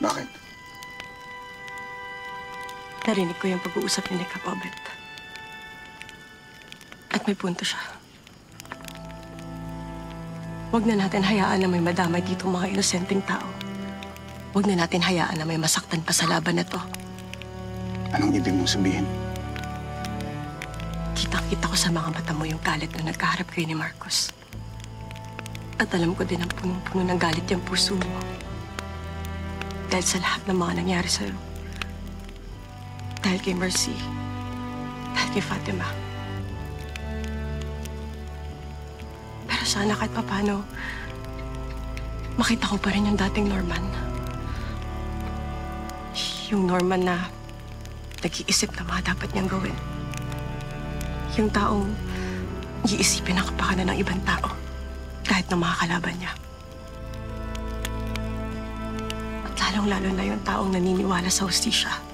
Bakit? Narinig ko yung pag-uusap ni Kap Obet. At may punto siya. Huwag na natin hayaan na may madamay dito mga inosenteng tao. Huwag na natin hayaan na may masaktan pa sa laban na to. Anong ibig mong sabihin? Kitang-kita ko sa mga mata mo yung galit na nagkaharap kayo ni Marcos. At alam ko din ang punong-puno ng galit yung puso mo. Dahil sa lahat ng mga nangyari sa'yo. Dahil kay Mercy. Dahil kay Fatima. Pero sana kahit papano, makita ko pa rin yung dating Norman. Yung Norman na nag-iisip na mga dapat niyang gawin. Yung taong iisipin ang kapakanan ng ibang tao kahit ng mga kalaban niya. At lalong-lalo na yung taong naniniwala sa hustisya.